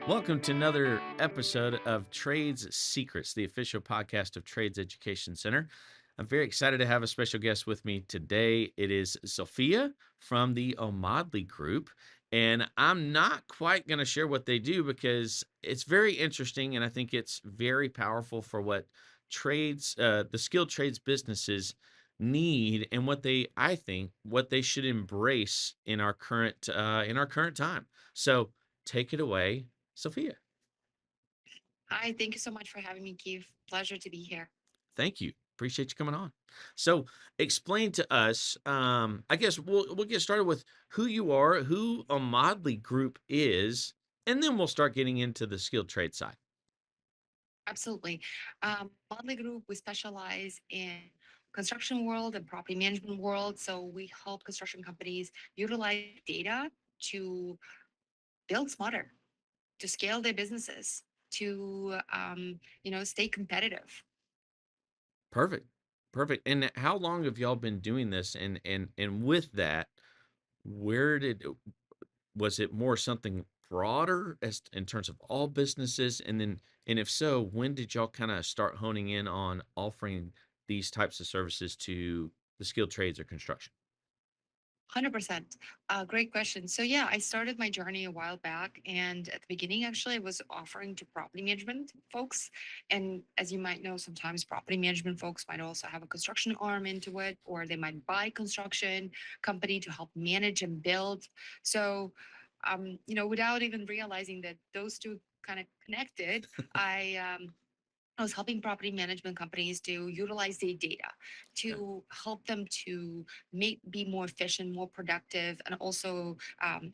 Welcome to another episode of Trades Secrets, the official podcast of Trades Education Center. I'm very excited to have a special guest with me today. It is Sophia from the O'Modley Group. And I'm not quite going to share what they do because it's very interesting and I think it's very powerful for what the skilled trades businesses need and what I think, what they should embrace in our current time. So take it away, Sophia. Hi, thank you so much for having me, Keith. Pleasure to be here. Thank you. Appreciate you coming on. So, explain to us. I guess we'll get started with who you are, who a Modley Group is, and then we'll start getting into the skilled trade side. Absolutely. Motley Group, we specialize in construction world and property management world. So we help construction companies utilize data to build smarter, to scale their businesses, to stay competitive. Perfect, perfect. And how long have y'all been doing this? And with that, where did was it more something broader as in terms of all businesses? And if so, when did y'all kind of start honing in on offering these types of services to the skilled trades or construction? 100%. Great question. So, yeah, I started my journey a while back. And at the beginning, actually, I was offering to property management folks. And as you might know, sometimes property management folks might also have a construction arm into it, or they might buy construction company to help manage and build. So, without even realizing that those two kind of connected, I was helping property management companies to utilize their data Okay. to help them to be more efficient, more productive, and also,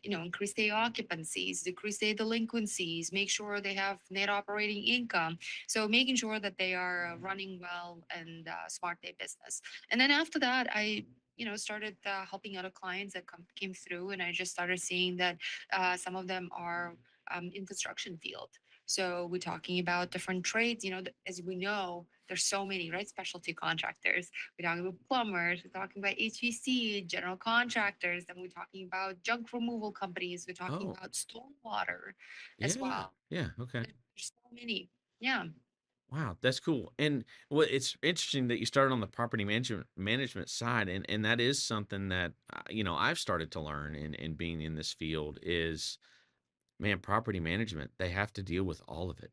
increase their occupancies, decrease their delinquencies, make sure they have net operating income. So making sure that they are running well and smart their business. And then after that, I started helping other clients that came through, and I just started seeing that some of them are in construction field. So we're talking about different trades. As we know, there's so many, right? Specialty contractors. We're talking about plumbers. We're talking about HVC, general contractors. Then we're talking about junk removal companies. We're talking Oh, about stormwater as yeah. well. Yeah. Okay. There's so many. Yeah. Wow, that's cool. And well, it's interesting that you started on the property management side, and that is something that I've started to learn in being in this field is, man, property management, they have to deal with all of it.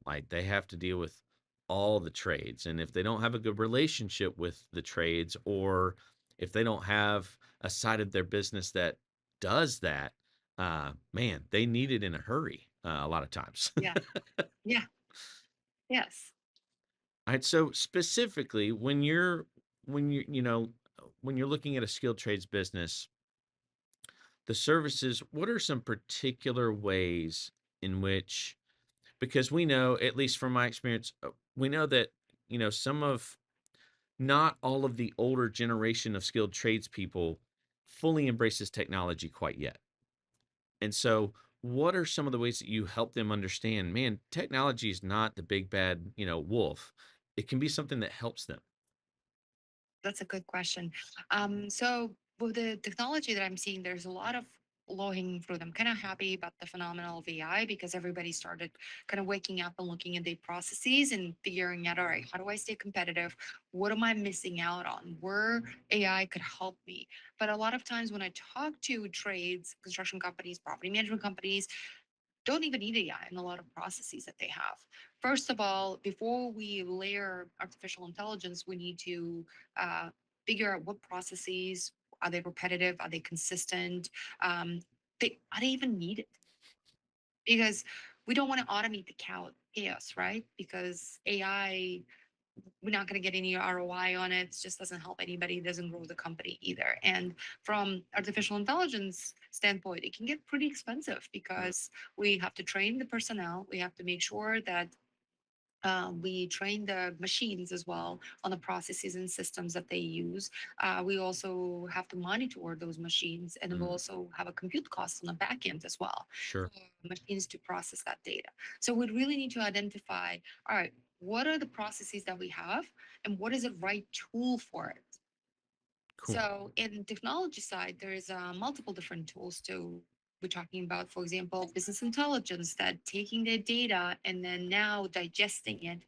Like they have to deal with all the trades. And if they don't have a good relationship with the trades, or if they don't have a side of their business that does that, man, they need it in a hurry a lot of times. Yeah. Yeah. Yes. All right, so specifically, when when you're looking at a skilled trades business, the services, what are some particular ways in which, because we know, at least from my experience, we know that some of not all of the older generation of skilled tradespeople fully embraces technology quite yet. And so, what are some of the ways that you help them understand, man, technology is not the big bad, wolf. It can be something that helps them. That's a good question. So with the technology that I'm seeing, there's a lot of low hanging fruit. I'm kind of happy about the phenomenon of AI because everybody started kind of waking up and looking at their processes and figuring out, all right, how do I stay competitive? What am I missing out on? Where AI could help me. But a lot of times when I talk to trades, construction companies, property management companies, don't even need AI in a lot of processes that they have. First of all, before we layer artificial intelligence, we need to uh, figure out what processes are they repetitive, are they consistent, are they even needed? Because we don't want to automate the chaos, right? Because AI, we're not going to get any ROI on it. It just doesn't help anybody. It doesn't grow the company either. And from artificial intelligence standpoint, it can get pretty expensive because we have to train the personnel. We have to make sure that we train the machines as well on the processes and systems that they use. We also have to monitor those machines, and we'll Mm, also have a compute cost on the back end as well sure. for machines to process that data. So we really need to identify, all right, what are the processes that we have, and what is the right tool for it? Cool. So in technology side, there's multiple different tools to we're talking about, for example, business intelligence, that taking their data and then now digesting it,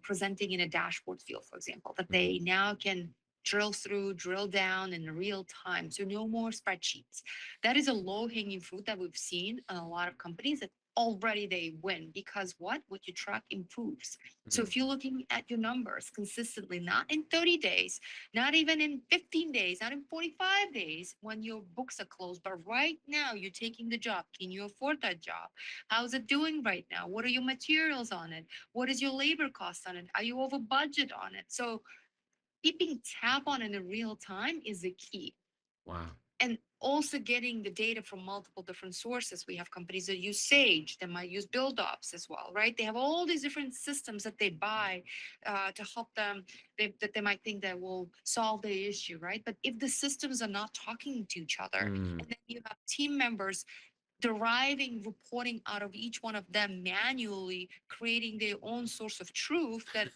presenting in a dashboard field, for example, that Mhm. they now can drill through, drill down in real time. So no more spreadsheets. That is a low hanging fruit that we've seen in a lot of companies that already they win because what you track improves. So Mm. if you're looking at your numbers consistently, not in 30 days, not even in 15 days, not in 45 days when your books are closed, but right now you're taking the job. Can you afford that job? How's it doing right now? What are your materials on it? What is your labor cost on it? Are you over budget on it? So keeping tab on it in real time is the key. Wow. And also getting the data from multiple different sources. We have companies that use Sage, that might use build ops as well, right? They have all these different systems that they buy to help them, that they might think that will solve the issue, right? But if the systems are not talking to each other, Mm. and then you have team members deriving reporting out of each one of them manually, creating their own source of truth, that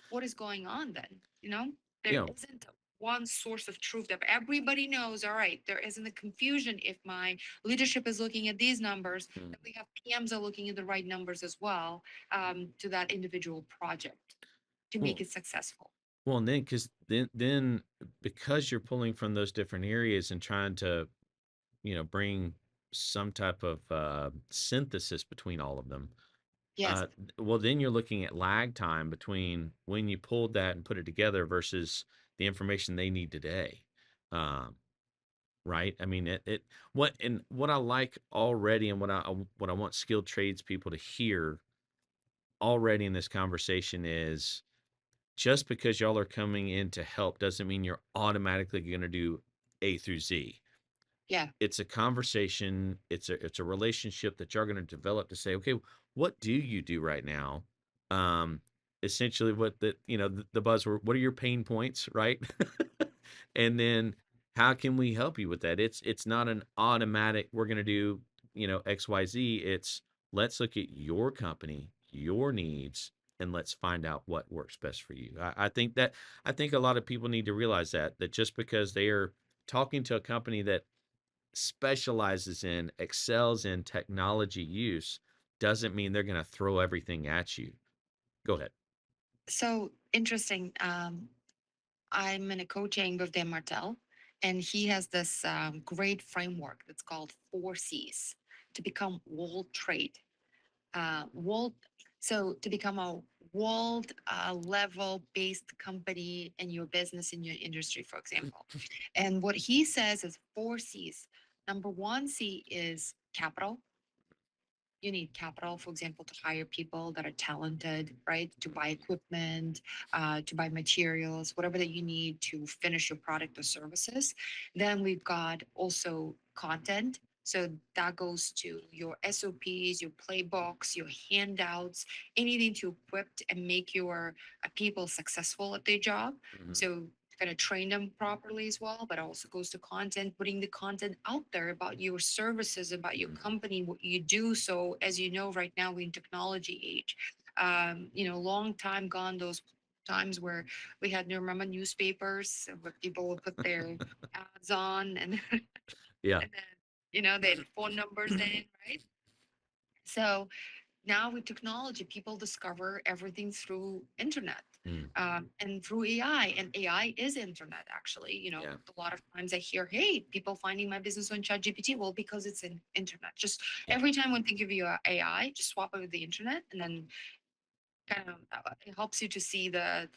what is going on then? There Yeah. isn't one source of truth that everybody knows. All right, there isn't a confusion if my leadership is looking at these numbers, Mm. that we have PMs are looking at the right numbers as well, to that individual project to make Well, it successful. well, and then because then because you're pulling from those different areas and trying to bring some type of synthesis between all of them. Yes. Well, then you're looking at lag time between when you pulled that and put it together versus the information they need today. Um, right? I mean, what I like already, and what I want skilled tradespeople to hear already in this conversation is just because y'all are coming in to help doesn't mean you're automatically going to do A through Z. Yeah. It's a conversation, it's a relationship that you're going to develop to say, okay, what do you do right now? um Essentially, what the buzzword, what are your pain points, right? And then how can we help you with that? It's not an automatic, we're going to do XYZ. It's, let's look at your company, your needs, and let's find out what works best for you. I think a lot of people need to realize that just because they are talking to a company that specializes in, excels in technology use, doesn't mean they're going to throw everything at you. Go ahead. So interesting. I'm in a coaching with Dan Martel, and he has this great framework that's called 4 C's to become world trade. World So to become a world level based company in your business, in your industry, for example. And what he says is 4 C's. Number 1 C is capital. You need capital, for example, to hire people that are talented, right? To buy equipment, to buy materials, whatever that you need to finish your product or services. Then we've got also content. So that goes to your SOPs, your playbooks, your handouts, anything to equip and make your people successful at their job. Mhm. So kind of train them properly as well, but also goes to content, putting the content out there about your services, about your Mhm. company, what you do. So as you know, right now we're in technology age. Long time gone, those times where we had, you remember, newspapers where people would put their ads on, and Yeah. and then they had phone numbers in, right? So now with technology, people discover everything through internet, Mm. and through AI. And AI is internet, actually. Yeah. A lot of times I hear, hey, people finding my business on ChatGPT. Well, because it's in internet. Just Yeah. every time when they give you a AI, just swap it with the internet, and then kind of it helps you to see the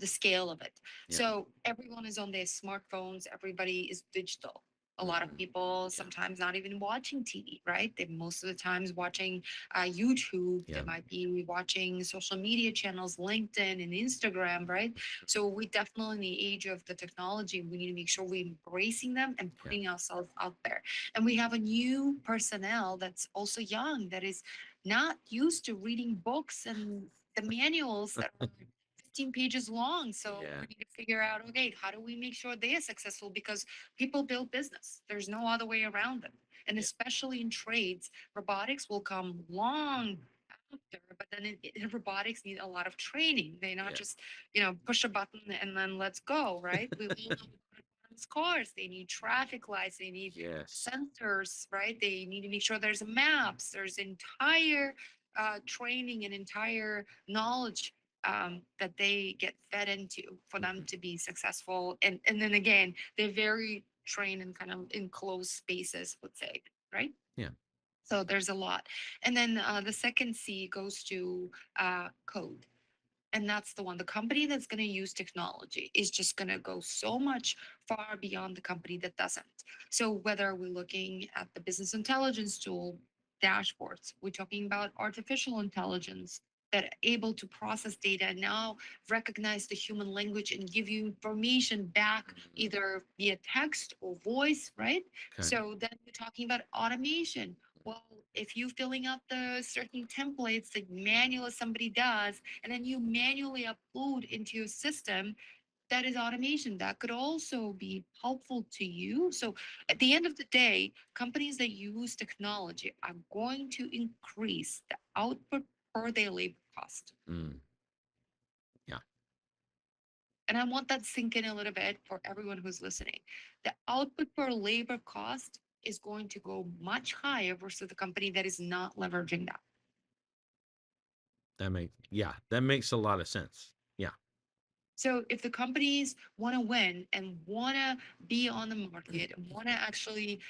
scale of it. Yeah. So everyone is on their smartphones. Everybody is digital. A lot of Mhm. people Yeah. sometimes not even watching TV, right? They most of the times watching YouTube. They Yeah. might be watching social media channels, LinkedIn and Instagram, right? So we definitely in the age of the technology, we need to make sure we're embracing them and Yeah. putting ourselves out there. And we have a new personnel that's also young, that is not used to reading books and the manuals that are 15 pages long. So Yeah. we need to figure out, okay, how do we make sure they are successful? Because people build business. There's no other way around them. And Yeah. especially in trades, robotics will come long after, but then robotics need a lot of training. They not Yeah. just, push a button and then let's go, right? We all know autonomous cars. They need traffic lights. They need Yes. sensors, right? They need to make sure there's maps. There's entire training and entire knowledge that they get fed into for them Mhm. to be successful. And then again, they're very trained in kind of in closed spaces, let's say, right? Yeah. So there's a lot. And then the second C goes to code. And that's the one. The company that's going to use technology is just going to go so much far beyond the company that doesn't. So whether we're looking at the business intelligence tool dashboards, we're talking about artificial intelligence that are able to process data and now recognize the human language and give you information back Mhm. either via text or voice, right? Okay. So then we're talking about automation. Well, if you filling out the certain templates that manually somebody does, and then you manually upload into your system, that is automation. That could also be helpful to you. So at the end of the day, companies that use technology are going to increase the output per their labor cost. Mm. Yeah. And I want that to sink in a little bit for everyone who's listening. The output per labor cost is going to go much higher versus the company that is not leveraging that. That makes a lot of sense. Yeah. So if the companies want to win and want to be on the market and want to actually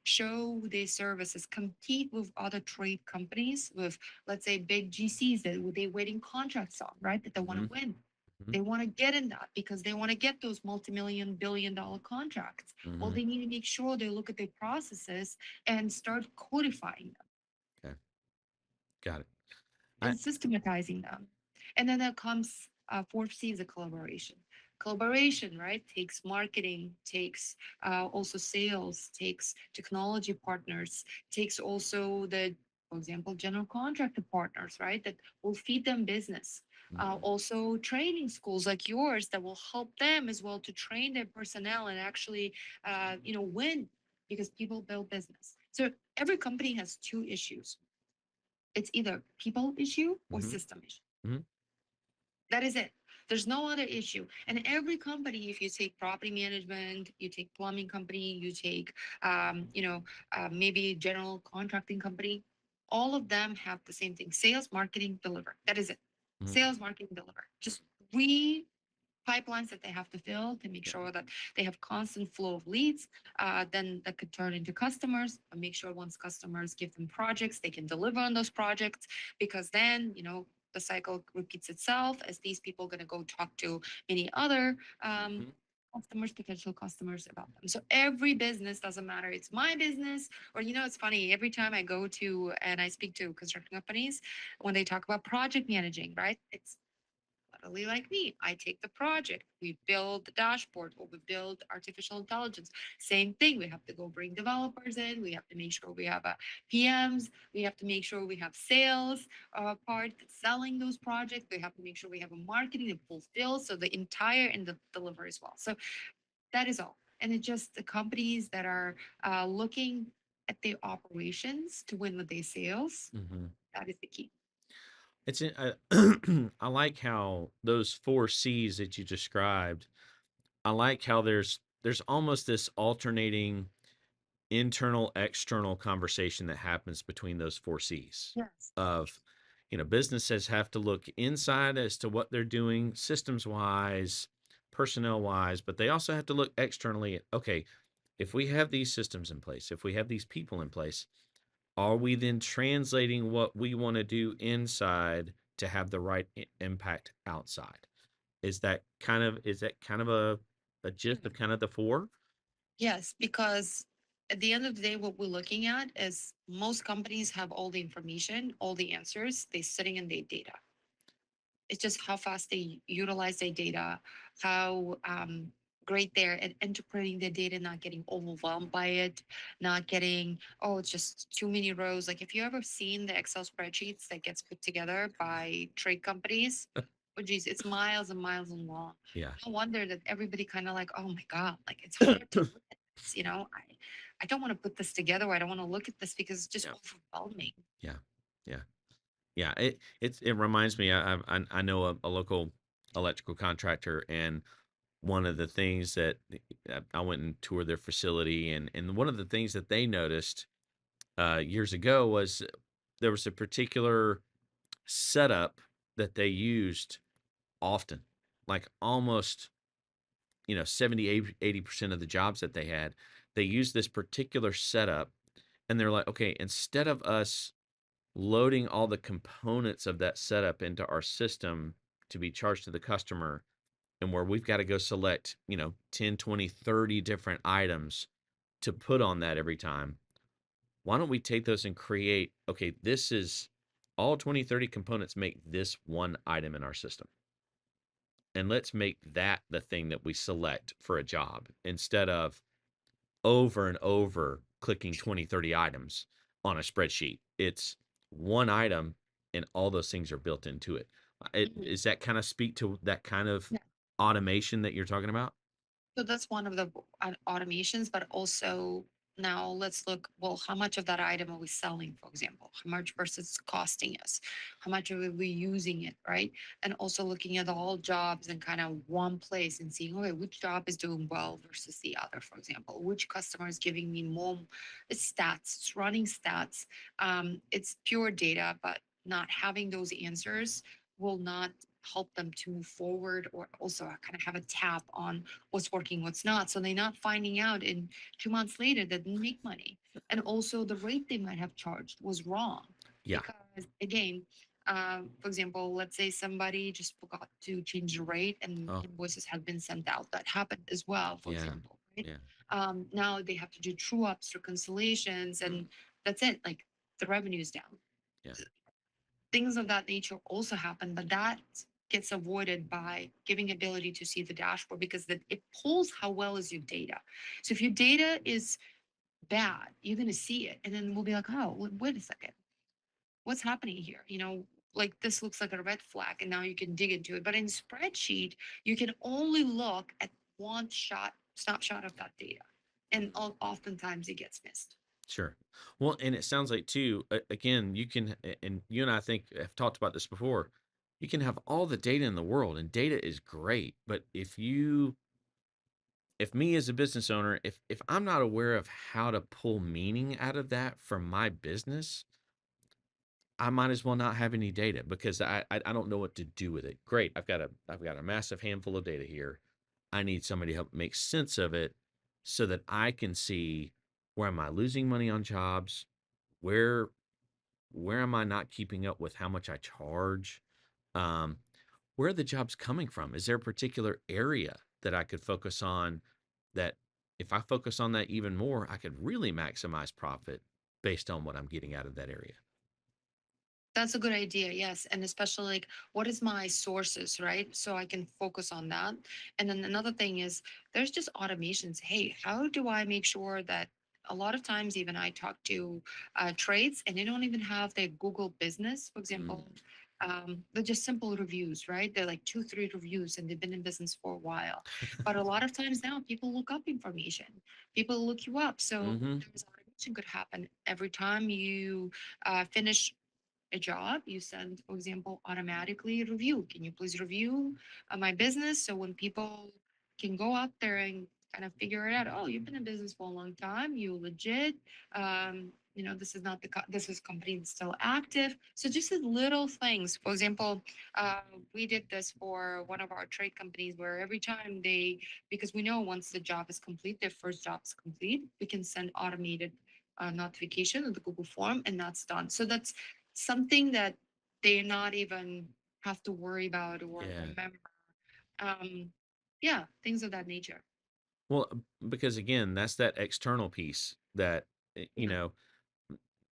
show their services, compete with other trade companies, with let's say big GCs that they're waiting contracts on, right? That they want to Mhm. win. Mhm. They want to get in that because they want to get those multi-million, billion-dollar contracts. Well, Mhm. they need to make sure they look at their processes and start codifying them Okay. Got it. I and systematizing them. And then that comes fourth C is a collaboration. Collaboration, right, takes marketing, takes also sales, takes technology partners, takes also the, for example, general contractor partners, right, that will feed them business. Mhm. Also training schools like yours that will help them as well to train their personnel and actually, win because people build business. So every company has two issues. It's either people issue or Mhm. system issue. Mhm. That is it. There's no other issue. And every company, if you take property management, you take plumbing company, you take, maybe general contracting company, all of them have the same thing: sales, marketing, deliver. That is it. Mhm. Sales, marketing, deliver. Just three pipelines that they have to fill to make Yeah. sure that they have constant flow of leads, then that could turn into customers, and make sure once customers give them projects they can deliver on those projects, because then the cycle repeats itself as these people are going to go talk to many other Mhm. customers, potential customers, about them. So every business, doesn't matter it's my business or, it's funny, every time I go to and I speak to construction companies, when they talk about project managing, right, it's literally like me. I take the project, we build the dashboard, or we build artificial intelligence. Same thing. We have to go bring developers in. We have to make sure we have a PMs. We have to make sure we have sales part selling those projects. We have to make sure we have a marketing that fulfills so the entire and the deliver as well. So that is all. And it's just the companies that are looking at their operations to win with their sales. Mhm. That is the key. I like how those 4 C's that you described, I like how there's almost this alternating internal external conversation that happens between those 4 C's Yes. of, businesses have to look inside as to what they're doing systems wise, personnel wise, but they also have to look externally at, okay, if we have these systems in place, if we have these people in place, are we then translating what we want to do inside to have the right impact outside? Is that kind of a gist of kind of the 4? Yes, because at the end of the day, what we're looking at is most companies have all the information, all the answers, they're sitting in their data. It's just how fast they utilize their data, how great they're at interpreting their data, not getting overwhelmed by it, not getting, oh, it's just too many rows. Like if you ever seen the Excel spreadsheets that gets put together by trade companies, oh geez, it's miles and miles and long. Yeah. No wonder that everybody kind of like, oh my God, like it's hard to look at this, I don't want to put this together. Or I don't want to look at this because it's just Yeah. overwhelming. Yeah. Yeah. Yeah. It reminds me. I know a local electrical contractor, and one of the things that I went and toured their facility, and one of the things that they noticed years ago was there was a particular setup that they used often, like almost 70, 80% of the jobs that they had, they used this particular setup, and they're like, okay, instead of us loading all the components of that setup into our system to be charged to the customer, and where we've got to go select 10, 20, 30 different items to put on that every time, why don't we take those and create, okay, this is all 20, 30 components make this one item in our system, and let's make that the thing that we select for a job instead of over and over clicking 20, 30 items on a spreadsheet. It's one item and all those things are built into it. Mhm. Is that kind of speak to that kind of automation that you're talking about? So that's one of the automations, but also now let's look, well, how much of that item are we selling, for example? How much versus costing us? How much are we using it, right? And also looking at all jobs in kind of one place and seeing, okay, which job is doing well versus the other, for example, which customer is giving me more stats, it's running stats. It's pure data, but not having those answers will not help them to move forward or also kind of have a tap on what's working, what's not. So they're not finding out in 2 months later that didn't make money. And also the rate they might have charged was wrong. Yeah. Because again, for example, let's say somebody just forgot to change the rate and Oh, invoices have been sent out. That happened as well, for yeah. example, right? Yeah. Now they have to do true ups, reconciliations, and that's it. Like the revenue is down. Yeah. Things of that nature also happen, but that gets avoided by giving ability to see the dashboard because it pulls how well is your data. So if your data is bad, you're going to see it and then we'll be like, oh, wait a second, what's happening here, like this looks like a red flag, and now you can dig into it. But in spreadsheet you can only look at one shot snapshot of that data, and oftentimes it gets missed. Sure. Well, and it sounds like too, again, and you and I think have talked about this before. You can have all the data in the world, and data is great. But if me as a business owner, if I'm not aware of how to pull meaning out of that for my business, I might as well not have any data because I don't know what to do with it. Great, I've got a massive handful of data here. I need somebody to help make sense of it so that I can see where am I losing money on jobs, where where am I not keeping up with how much I charge, um, where are the jobs coming from? Is there a particular area that I could focus on that if I focus on that even more, I could really maximize profit based on what I'm getting out of that area? That's a good idea, yes. And especially like what is my sources, right? So I can focus on that. And then another thing is there's just automations. Hey, how do I make sure that a lot of times even I talk to trades and they don't even have their Google business, for example. Mm. They're just simple reviews, right? They're like 2, 3 reviews and they've been in business for a while. But a lot of times now people look up information. People look you up. So Mhm. there's automation could happen every time you finish a job, you send, for example, automatically review. Can you please review my business? So when people can go out there and kind of figure it out, oh, you've been in business for a long time, you legit. This is not this is company that's still active. So just the little things. For example, uh, we did this for one of our trade companies where every time because we know once the job is complete, their first job is complete, we can send automated notification of the Google form, and that's done. So that's something that they not even have to worry about or Yeah. remember. Um, yeah, things of that nature. Well, because again, that's that external piece that Yeah,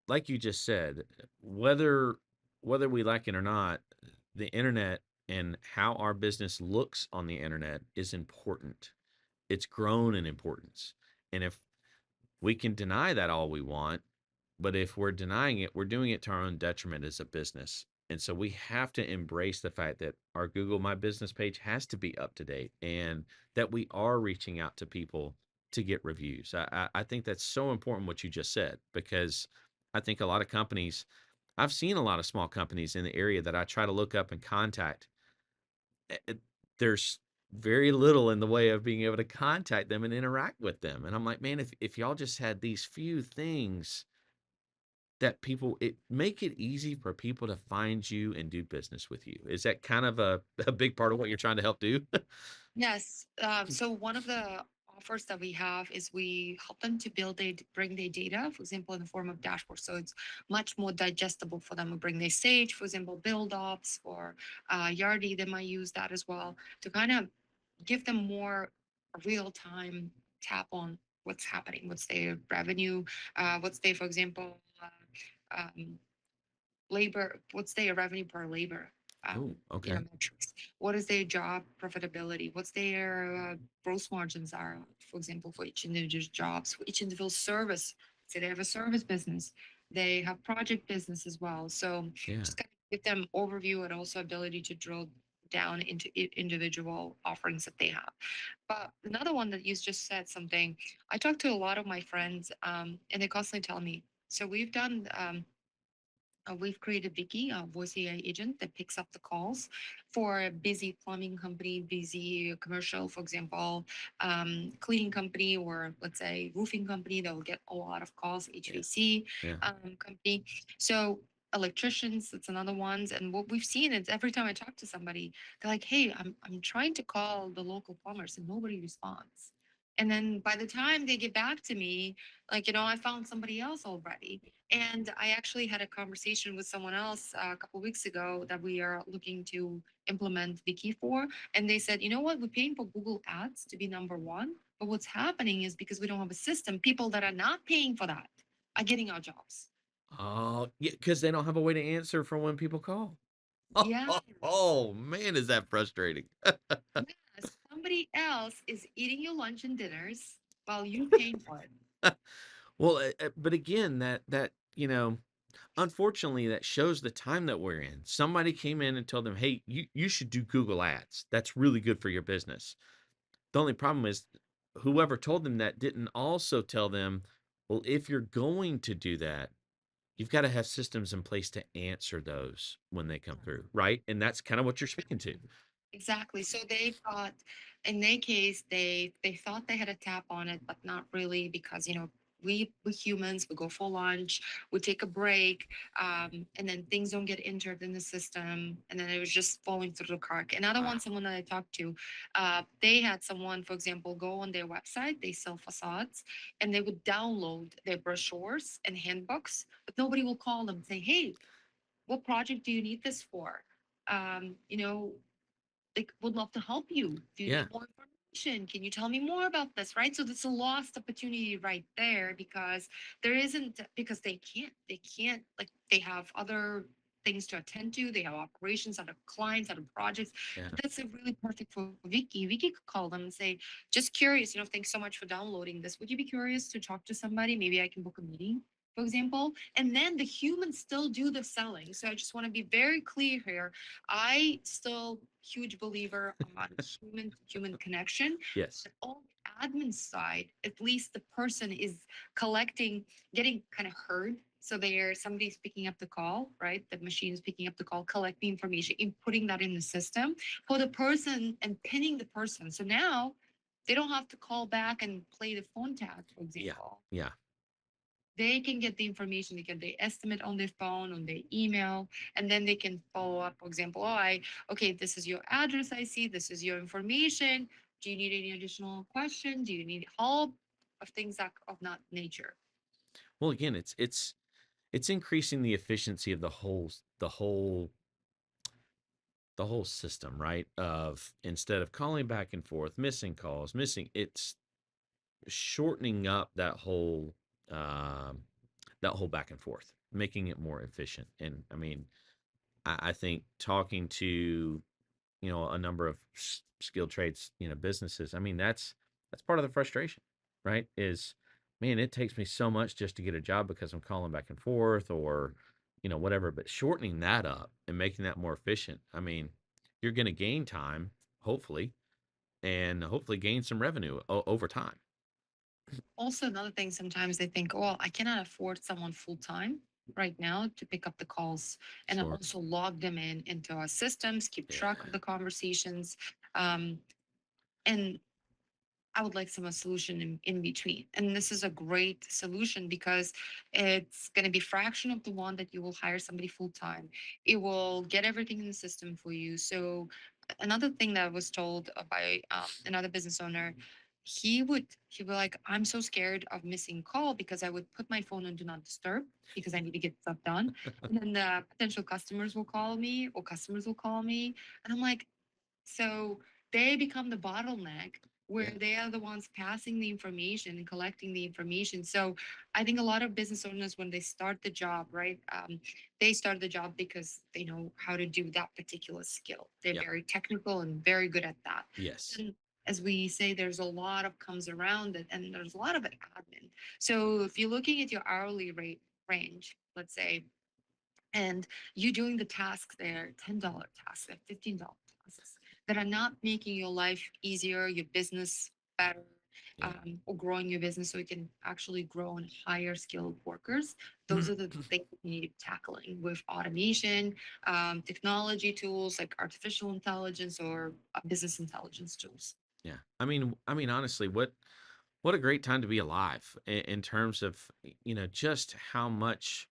like you just said, whether we like it or not, the internet and how our business looks on the internet is important. It's grown in importance. And if we can deny that all we want, but if we're denying it, we're doing it to our own detriment as a business. And so we have to embrace the fact that our Google My Business page has to be up to date and that we are reaching out to people to get reviews. I think that's so important what you just said because I think a lot of companies, I've seen a lot of small companies in the area that I try to look up and contact. eh, eh, There's very little in the way of being able to contact them and interact with them. And I'm like, man, if y'all just had these few things that people it make it easy for people to find you and do business with you. Is that kind of a big part of what you're trying to help do? Yes. So one of the offers that we have is we help them to bring their data, for example, in the form of dashboards. So it's much more digestible for them to bring their Sage, for example, build ops or Yardi. They might use that as well to kind of give them more real time tap on what's happening, what's their revenue, what's their, for example, um, labor, what's their revenue per labor, Oh, okay. metrics, what is their job profitability, what's their gross margins are, for example, for each individual jobs, for each individual service. Say they have a service business, they have project business as well. So Yeah. just kind of give them overview and also ability to drill down into individual offerings that they have. But another one that you just said something, I talk to a lot of my friends, and they constantly tell me, so we've created Vicky, a voice AI agent that picks up the calls for a busy plumbing company, busy commercial, for example, cleaning company, or let's say roofing company that will get a lot of calls, Yeah. HVAC Yeah. company. So electricians, that's another ones. And what we've seen is every time I talk to somebody, they're like, hey, I'm trying to call the local plumbers and nobody responds. And then by the time they get back to me, like, I found somebody else already. And I actually had a conversation with someone else a couple weeks ago that we are looking to implement Viki for. And they said, you know what, we're paying for Google Ads to be number one. But what's happening is because we don't have a system, people that are not paying for that are getting our jobs. Oh, yeah, because they don't have a way to answer for when people call. Yeah. Oh, man, is that frustrating. Yeah. Somebody else is eating your lunch and dinners while you're paying for it. Well, but again, unfortunately, that shows the time that we're in. Somebody came in and told them, "Hey, you should do Google Ads. That's really good for your business." The only problem is whoever told them that didn't also tell them, "Well, if you're going to do that, you've got to have systems in place to answer those when they come through, right?" And that's kind of what you're speaking to. Exactly. So they thought, in their case, they thought they had a tap on it, but not really, because we humans, we go for lunch, we take a break, and then things don't get entered in the system, and then it was just falling through the crack. Another one, Wow. someone that I talked to, they had someone, for example, go on their website, they sell facades, and they would download their brochures and handbooks, but nobody will call them and say, hey, what project do you need this for? Um, you know, they would love to help you. Do you Yeah. need more information? Can you tell me more about this? Right. So that's a lost opportunity right there, because there isn't, because they can't, like, they have other things to attend to. They have operations, other clients, other projects. Yeah. But that's a really perfect for Vicky. Vicky could call them and say, just curious, thanks so much for downloading this. Would you be curious to talk to somebody? Maybe I can book a meeting, for example. And then the humans still do the selling. So I just want to be very clear here. I still huge believer on human to human connection. Yes. But on the admin side, at least the person is collecting, getting kind of heard. So somebody's picking up the call, right? The machine is picking up the call, collecting information, inputting that in the system for the person and pinning the person. So now they don't have to call back and play the phone tag, for Yeah. example. Yeah. They can get the information, they get the estimate on their phone, on their email, and then they can follow up. For example, okay, this is your address, I see, this is your information. Do you need any additional question? Do you need help? Of things that of that nature. Well, again, it's increasing the efficiency of the whole system, right? Of instead of calling back and forth, missing calls, it's shortening up um, that whole back and forth, making it more efficient. And I mean, I think talking to a number of skilled trades, businesses. I mean, that's part of the frustration, right? Is man, it takes me so much just to get a job because I'm calling back and forth or whatever. But shortening that up and making that more efficient. I mean, you're going to gain time, hopefully, and hopefully gain some revenue over time. Also, another thing, sometimes they think, well, I cannot afford someone full time right now to pick up the calls and then Sure. also log them into our systems, keep track Yeah. of the conversations. Um, And I would like some solution in between. And this is a great solution because it's going to be fraction of the one that you will hire somebody full time. It will get everything in the system for you. So another thing that I was told by another business owner, he would like, I'm so scared of missing call because I would put my phone on do not disturb because I need to get stuff done. And then the potential customers will call me or customers will call me. And I'm like, so they become the bottleneck where Yeah. they are the ones passing the information and collecting the information. So I think a lot of business owners, when they start the job, right, they start the job because they know how to do that particular skill. They're Yep. very technical and very good at that. Yes. And as we say, there's a lot of comes around it, and there's a lot of admin. So if you're looking at your hourly rate range, let's say, and you doing the tasks there, $10 tasks, they're $15 tasks that are not making your life easier, your business better, Yeah. or growing your business so you can actually grow and hire skilled workers. Those are the things you need tackling with automation, technology tools like artificial intelligence or business intelligence tools. Yeah. I mean, honestly, what a great time to be alive in terms of, just how much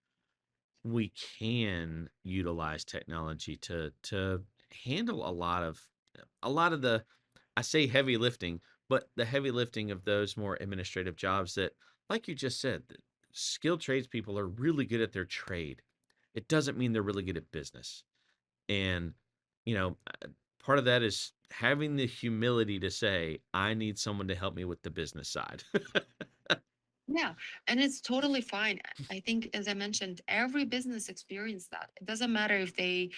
we can utilize technology to handle a lot of the, I say heavy lifting, but the heavy lifting of those more administrative jobs that, like you just said, skilled tradespeople are really good at their trade. It doesn't mean they're really good at business. And, you know, part of that is having the humility to say, I need someone to help me with the business side. Yeah, and it's totally fine. I think, as I mentioned, every business experience that. It doesn't matter if they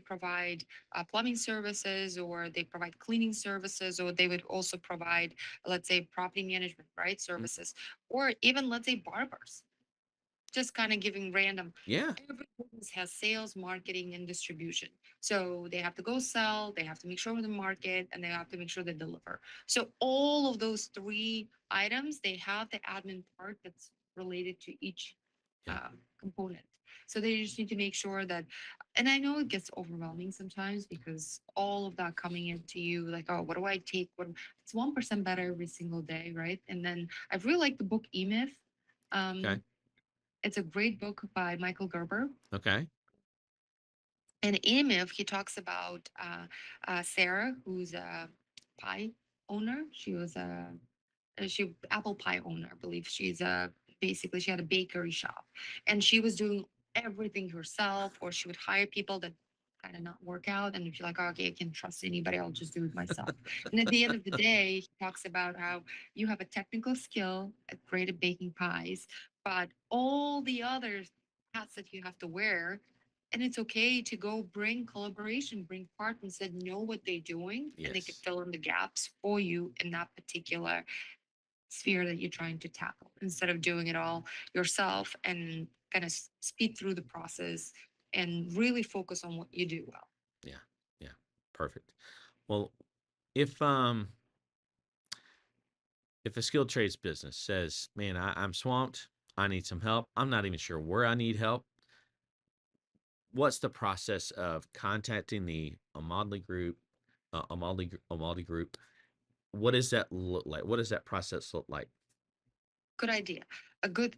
provide plumbing services or they provide cleaning services or they would also provide, let's say, property management, right, services, or even let's say barbers, just kind of giving random. Yeah. Every business has sales, marketing, and distribution. So they have to go sell, they have to make sure the market, and they have to make sure they deliver. So all of those three items, they have the admin part that's related to each Yeah. component. So they just need to make sure that, and I know it gets overwhelming sometimes because all of that coming into you, like, oh, what do I take? It's 1% better every single day, right? And then I really like the book E Myth. Okay. Um, it's a great book by Michael Gerber. Okay. And in Myth, he talks about Sarah, who's a pie owner. She was she apple pie owner, I believe. She's a basically she had a bakery shop, and she was doing everything herself, or she would hire people that kind of not work out. And if you're like, oh, okay, I can't trust anybody, I'll just do it myself. And at the end of the day, he talks about how you have a technical skill at great at baking pies, but all the other hats that you have to wear. And it's okay to go bring collaboration, bring partners that know what they're doing and they can Yes. fill in the gaps for you in that particular sphere that you're trying to tackle instead of doing it all yourself and kind of speed through the process and really focus on what you do well. Yeah. Yeah. Perfect. Well, if a skilled trades business says, "Man, I'm swamped. I need some help. I'm not even sure where I need help." What's the process of contacting the Amadli group, Amaldi group? What does that look like? What does that process look like? Good idea. A good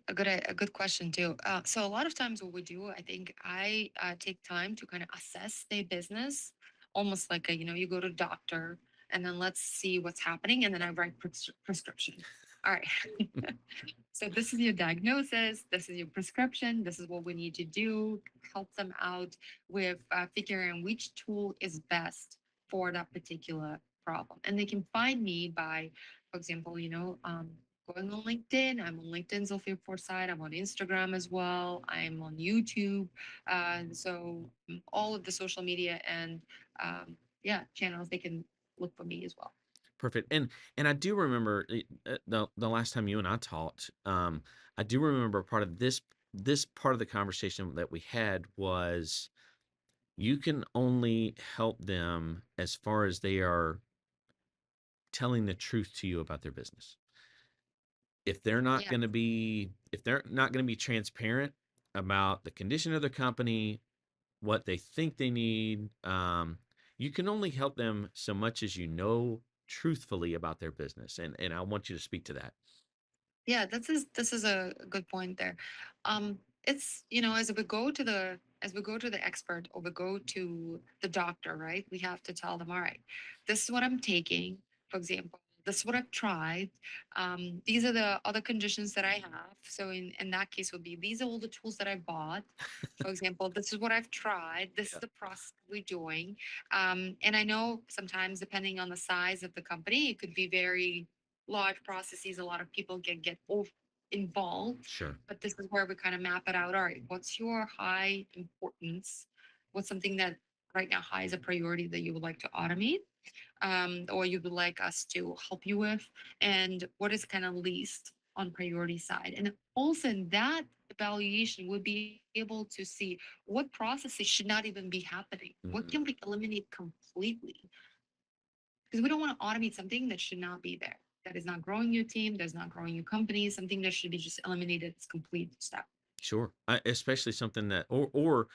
question too. So a lot of times what we do, I think I take time to kind of assess their business, almost like you go to doctor and then let's see what's happening and then I write prescription. All right. So this is your diagnosis. This is your prescription. This is what we need to do. Help them out with figuring which tool is best for that particular problem. And they can find me by, for example, going on LinkedIn. I'm on LinkedIn, Zofia Forsyth. I'm on Instagram as well. I'm on YouTube. All of the social media and yeah, channels, they can look for me as well. Perfect. And I do remember the last time you and I talked. I do remember part of this part of the conversation that we had was you can only help them as far as they are telling the truth to you about their business. Yeah. If they're not going to be transparent about the condition of their company, what they think they need, you can only help them so much as you know truthfully about their business, and I want you to speak to that. Yeah, this is a good point there. It's, as we go to the expert, or we go to the doctor, right? We have to tell them, all right, this is what I'm taking. For example, this is what I've tried. These are the other conditions that I have. So in that case, would be these are all the tools that I bought. For example, this is what I've tried. This is Yeah. the process we're doing. And I know sometimes, depending on the size of the company, it could be very large processes. A lot of people can get involved, Sure. but this is where we kind of map it out. All right, what's your high importance? What's something that right now high is a priority that you would like to automate, or you would like us to help you with, and what is kind of least on priority side? And also in that evaluation, we'll be able to see what processes should not even be happening, what Mhm. can we eliminate completely, because we don't want to automate something that should not be there, that is not growing your team, that's not growing your company, something that should be just eliminated. It's complete step. Sure. Especially something that, or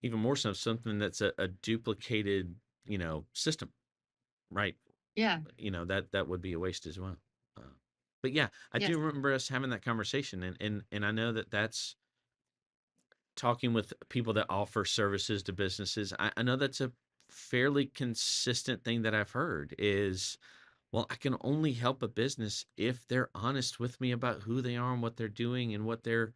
even more so, something that's a duplicated, system, right? Yeah. That would be a waste as well. Uh, but yeah, I Yes. do remember us having that conversation, and I know that that's talking with people that offer services to businesses. I know that's a fairly consistent thing that I've heard is, well, I can only help a business if they're honest with me about who they are and what they're doing and what they're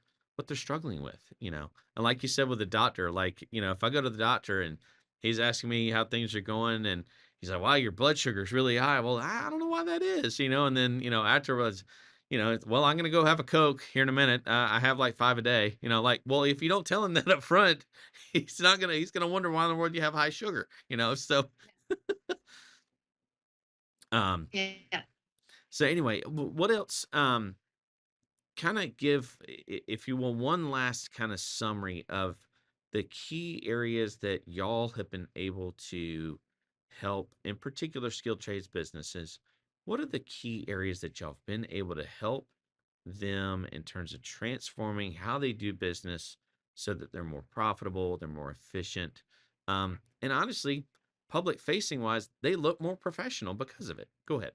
struggling with. And like you said with the doctor, like, if I go to the doctor and he's asking me how things are going and he's like, "Wow, your blood sugar is really high." Well, I don't know why that is. And then, afterwards, well, I'm gonna go have a Coke here in a minute. I have like 5 a day. Like, well, if you don't tell him that up front, he's gonna wonder why in the world you have high sugar. So um Yeah. so anyway, what else? Kind of give, if you will, one last kind of summary of the key areas that y'all have been able to help, in particular, skilled trades businesses. What are the key areas that y'all have been able to help them in terms of transforming how they do business so that they're more profitable, they're more efficient, and honestly, public facing wise, they look more professional because of it. Go ahead.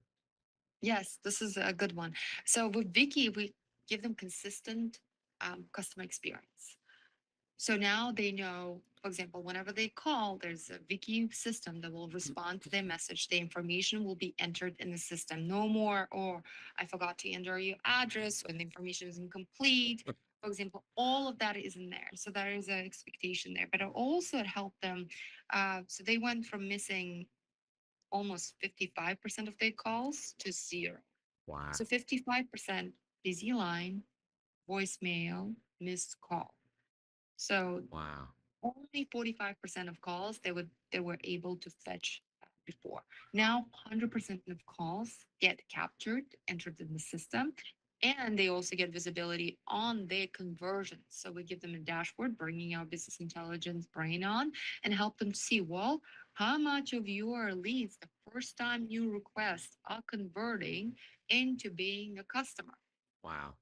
Yes, this is a good one. So with Vicky, we give them consistent customer experience. So now they know, for example, whenever they call, there's a Wiki system that will respond to their message. The information will be entered in the system. No more, or I forgot to enter your address, or the information is incomplete. For example, all of that is in there. So there is an expectation there. But it helped them. So they went from missing almost 55% of their calls to zero. Wow. So 55% busy line, voicemail, missed call. So Wow. only 45% of calls they were able to fetch before. Now 100% of calls get captured, entered in the system, and they also get visibility on their conversions. So we give them a dashboard, bringing our business intelligence brain on, and help them see, well, how much of your leads, the first time new requests, are converting into being a customer. Wow.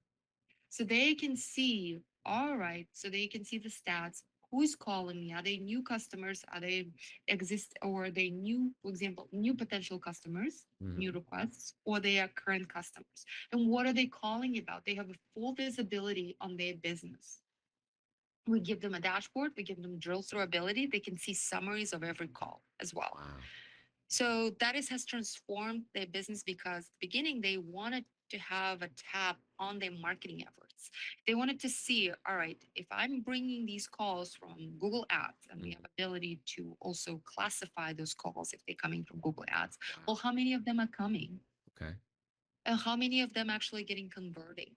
So they can see, all right, so they can see the stats. Who's calling me? Are they new customers? Are they exist, or are they new, for example, new potential customers, new Mhm. requests, or they are current customers? And what are they calling about? They have a full visibility on their business. We give them a dashboard, we give them drill through ability. They can see summaries of every call as well. Wow. So that has transformed their business, because at the beginning they wanted to have a tap on their marketing efforts. They wanted to see, all right, if I'm bringing these calls from Google Ads, and we have Mhm. ability to also classify those calls if they're coming from Google Ads, well, Wow. how many of them are coming? Okay. And how many of them actually getting converting?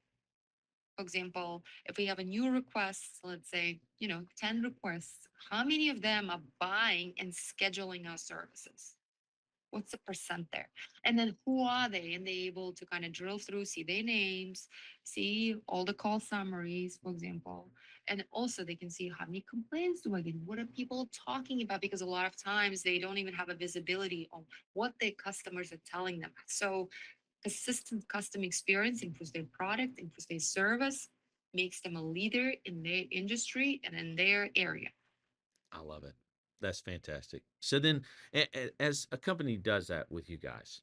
For example, if we have a new request, let's say, 10 requests, how many of them are buying and scheduling our services? What's the percent there? And then who are they? And they able to kind of drill through, see their names, see all the call summaries, for example. And also they can see how many complaints do I get? What are people talking about? Because a lot of times they don't even have a visibility on what their customers are telling them. So consistent custom experience improves their product, improves their service, makes them a leader in their industry and in their area. I love it. That's fantastic. So then, as a company does that with you guys,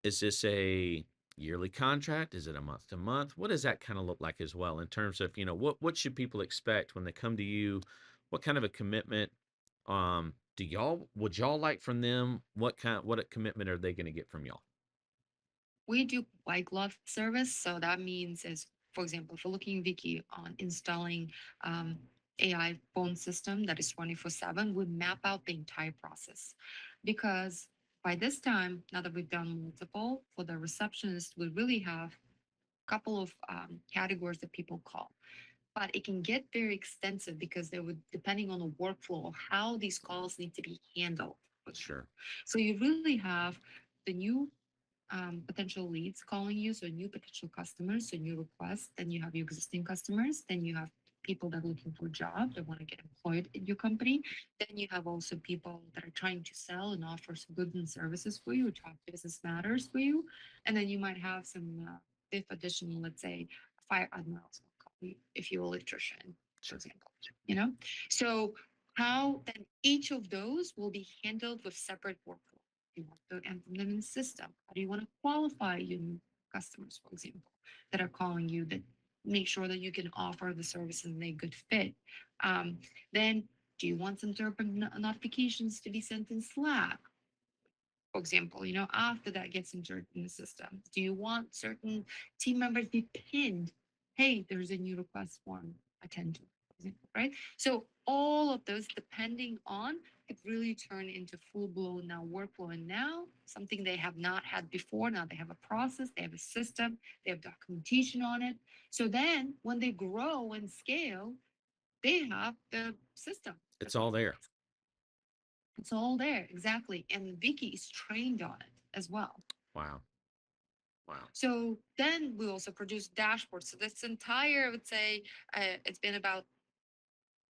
Is this a yearly contract? Is it a month to month? What does that kind of look like as well in terms of, what should people expect when they come to you? What kind of a commitment do y'all would y'all like from them? What a commitment are they going to get from y'all? We do white glove service. So that means is, for example, if you're looking Wiki on installing um, AI phone system that is 24/7, we map out the entire process. Because by this time, now that we've done multiple, for the receptionist, we really have a couple of categories that people call. But it can get very extensive because they would, depending on the workflow, how these calls need to be handled, for example. Sure. So you really have the new potential leads calling you, so new potential customers, so new requests. Then you have your existing customers. Then you have people that are looking for a job, that want to get employed in your company. Then you have also people that are trying to sell and offer some goods and services for you, which have business matters for you. And then you might have some if additional, let's say, fire admirals will call you if you're an electrician, for Sure. example. You know, so how then each of those will be handled with separate workflow. You want to implement them in the system? How do you want to qualify your new customers, for example, that are calling you, that make sure that you can offer the service and they good fit? Um, then do you want some sort of notifications to be sent in Slack? For example, after that gets inserted in the system, do you want certain team members be pinned? Hey, there's a new request form, attend to, for example, right? So all of those, depending on, it really turn into full blown now workflow. And now something they have not had before. Now they have a process, they have a system, they have documentation on it. So then when they grow and scale, they have the system, the It's all process. there. It's all there, exactly. And Vicky is trained on it as well. Wow. Wow. So then we also produce dashboards. So this entire, I would say, it's been about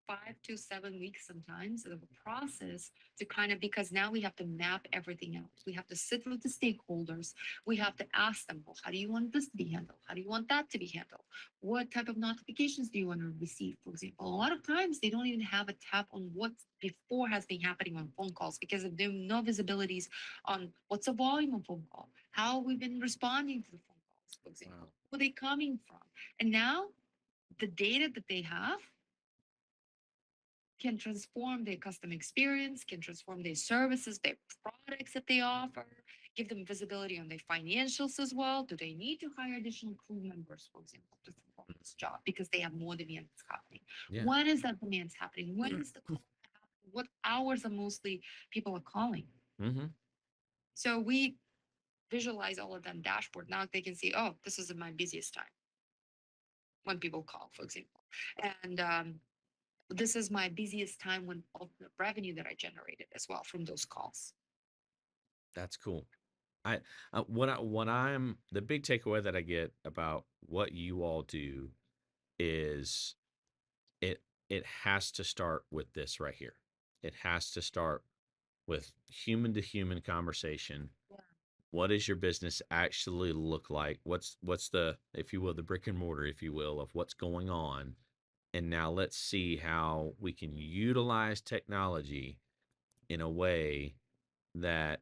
5 to 7 weeks sometimes of a process to kind of, because now we have to map everything out. We have to sit with the stakeholders. We have to ask them, well, how do you want this to be handled? How do you want that to be handled? What type of notifications do you want to receive, for example? A lot of times they don't even have a tap on what before has been happening on phone calls because of there no visibilities on what's the volume of phone call, how we've been responding to the phone calls, for Wow. example, where they coming from. And now the data that they have can transform their customer experience, can transform their services, their products that they offer, give them visibility on their financials as well. Do they need to hire additional crew members, for example, to perform this job because they have more demand that's happening? Yeah. When is that demand happening? When is the call happening? What hours are mostly people are calling? Mm-hmm. So we visualize all of them dashboard. Now they can see, oh, this is my busiest time when people call, for example. And this is my busiest time when all the revenue that I generated as well from those calls. That's cool. I what I'm the big takeaway that I get about what you all do is it it has to start with this right here. It has to start with human to human conversation. Yeah. What does your business actually look like? What's the, if you will, the brick and mortar, if you will, of what's going on? And now let's see how we can utilize technology in a way that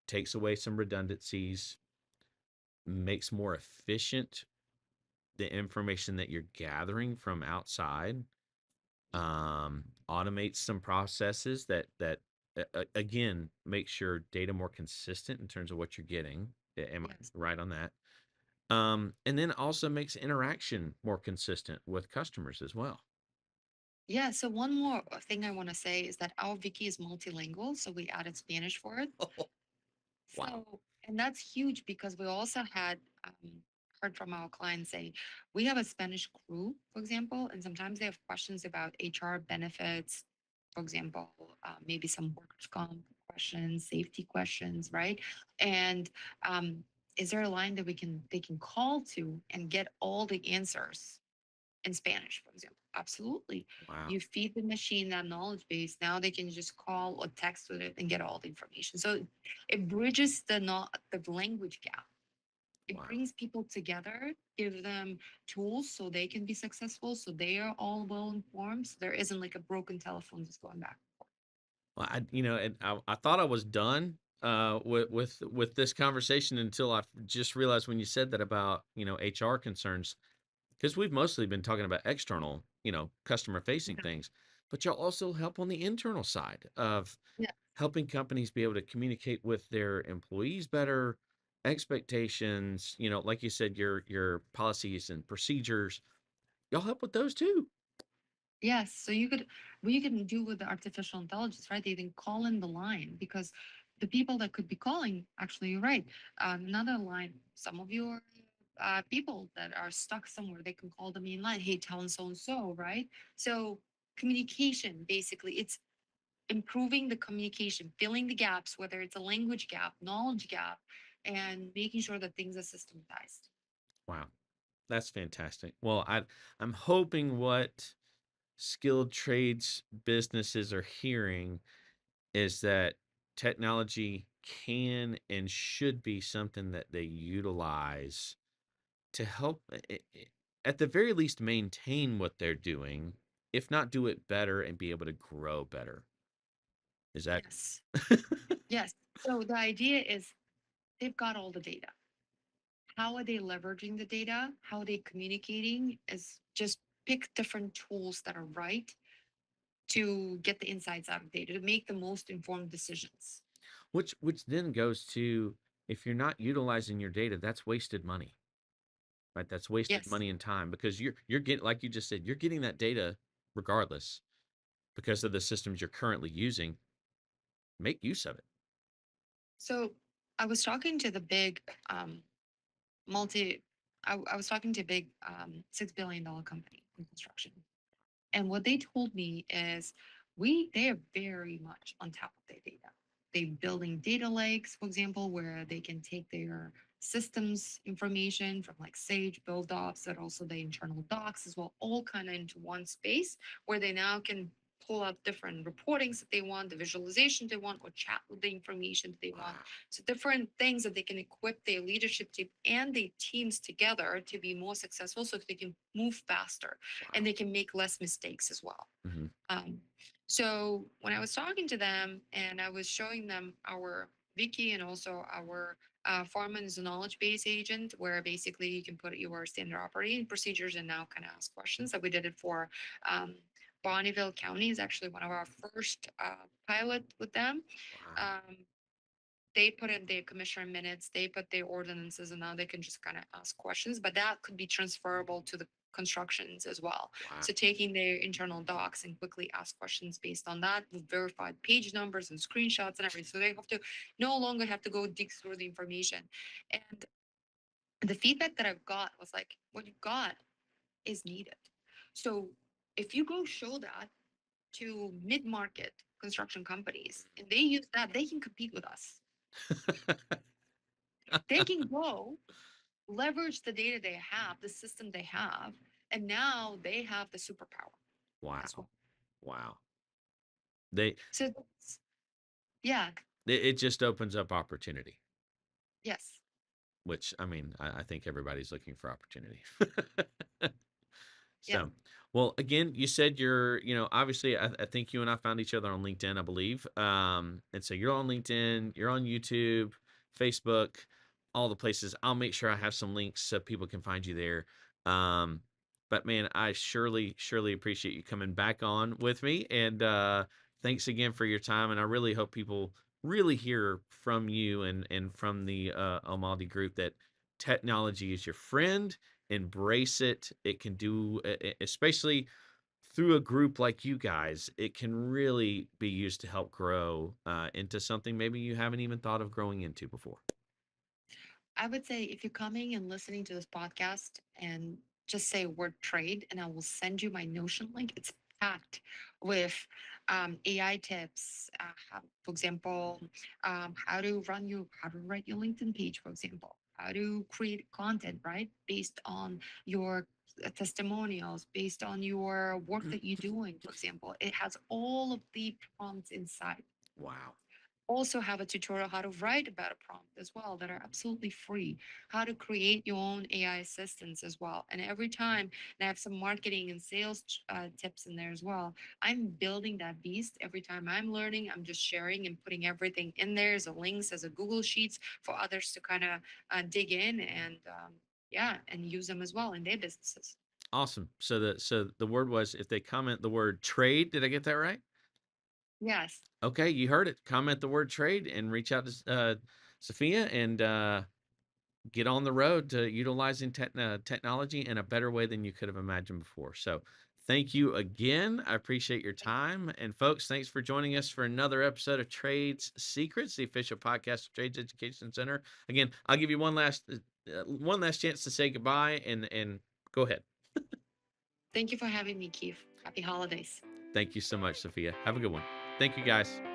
takes away some redundancies, makes more efficient the information that you're gathering from outside, automates some processes that again makes your data more consistent in terms of what you're getting. Am I Yes. right on that? And then also makes interaction more consistent with customers as well. Yeah. So one more thing I want to say is that our wiki is multilingual. So we added Spanish for it. Wow. So, and that's huge because we also had heard from our clients say, we have a Spanish crew, for example, and sometimes they have questions about HR benefits, for example, maybe some workers' comp questions, safety questions, right? And is there a line that they can call to and get all the answers in Spanish, for example? Absolutely. Wow. You feed the machine that knowledge base. Now they can just call or text with it and get all the information. So it bridges the not the language gap. It Wow. brings people together, give them tools so they can be successful, so they are all well informed. So there isn't like a broken telephone just going back. Well, and I thought I was done. with this conversation until I just realized when you said that about HR concerns, because we've mostly been talking about external, customer facing Yeah. things, but you'll also help on the internal side of Yeah. helping companies be able to communicate with their employees better, expectations, like you said, your policies and procedures. Y'all help with those too. Yes. So what you can do with the artificial intelligence, right? They can call in the line because the people that could be calling, actually, you're right. Another line, some of your people that are stuck somewhere, they can call the main line. Hey, tell so and so, right? So communication, basically, it's improving the communication, filling the gaps, whether it's a language gap, knowledge gap, and making sure that things are systematized. Wow, that's fantastic. Well, I'm hoping what skilled trades businesses are hearing is that technology can and should be something that they utilize to help, at the very least, maintain what they're doing, if not do it better and be able to grow better. Is that? Yes. Yes. So the idea is they've got all the data. How are they leveraging the data? How are they communicating? Is just pick different tools that are right to get the insights out of data to make the most informed decisions. Which then goes to, if you're not utilizing your data, that's wasted money, right? That's wasted Yes. money and time because you're getting, like you just said, you're getting that data regardless because of the systems you're currently using. Make use of it. So I was talking to the big multi, I was talking to a big $6 billion company in construction. And what they told me is they are very much on top of their data. They're building data lakes, for example, where they can take their systems information from like Sage, build ops, and also the internal docs as well, all kind of into one space where they now can pull out different reportings that they want, the visualization they want, or chat with the information that they want. Wow. So different things that they can equip their leadership team and their teams together to be more successful so they can move faster and Wow. they can make less mistakes as well. Hmm. Um, so when I was talking to them and I was showing them our wiki and also our Foreman is a knowledge base agent, where basically you can put your standard operating procedures and now kind of ask questions. That we did it for um, Bonneville County is actually one of our first pilot with them. Wow. Um, they put in their commissioner minutes, they put their ordinances, and now they can just kind of ask questions. But that could be transferable to the constructions as well. Wow. So taking their internal docs and quickly ask questions based on that with verified page numbers and screenshots and everything. So they have to no longer have to go dig through the information. And the feedback that I've got was like, what you got is needed. So if you go show that to mid-market construction companies and they use that, they can compete with us. They can go leverage the data they have, the system they have, and now they have the superpower as Wow. well. Wow. They So yeah, it just opens up opportunity, yes, which I mean, I think everybody's looking for opportunity. yes. So, well, again, you said obviously, I think you and I found each other on LinkedIn, I believe. And so you're on LinkedIn, you're on YouTube, Facebook, all the places. I'll make sure I have some links so people can find you there. Um, but man, I surely appreciate you coming back on with me. And thanks again for your time. And I really hope people really hear from you and from the Almaldi group that technology is your friend. Embrace it. It can do, especially through a group like you guys, it can really be used to help grow into something maybe you haven't even thought of growing into before. I would say if you're coming and listening to this podcast and just say word trade, and I will send you my Notion link. It's packed with AI tips. For example, how to write your LinkedIn page, for example, how to create content, right? Based on your testimonials, based on your work that you're doing, for example. It has all of the prompts inside. Wow. also have a tutorial how to write a better prompt as well that are absolutely free, how to create your own AI assistants as well. And every time, and I have some marketing and sales tips in there as well. I'm building that beast every time I'm learning. I'm just sharing and putting everything in there as a links, as a Google Sheets for others to kind of dig in and yeah, and use them as well in their businesses. Awesome. So the word was, if they comment the word trade, did I get that right? Yes. Okay, you heard it. Comment the word trade and reach out to Sophia and get on the road to utilizing technology in a better way than you could have imagined before. So, thank you again. I appreciate your time. And, folks, thanks for joining us for another episode of Trades Secrets, the official podcast of Trades Education Center. Again, I'll give you one last chance to say goodbye and go ahead. Thank you for having me, Keith. Happy holidays. Thank you so much, Sophia. Have a good one. Thank you, guys.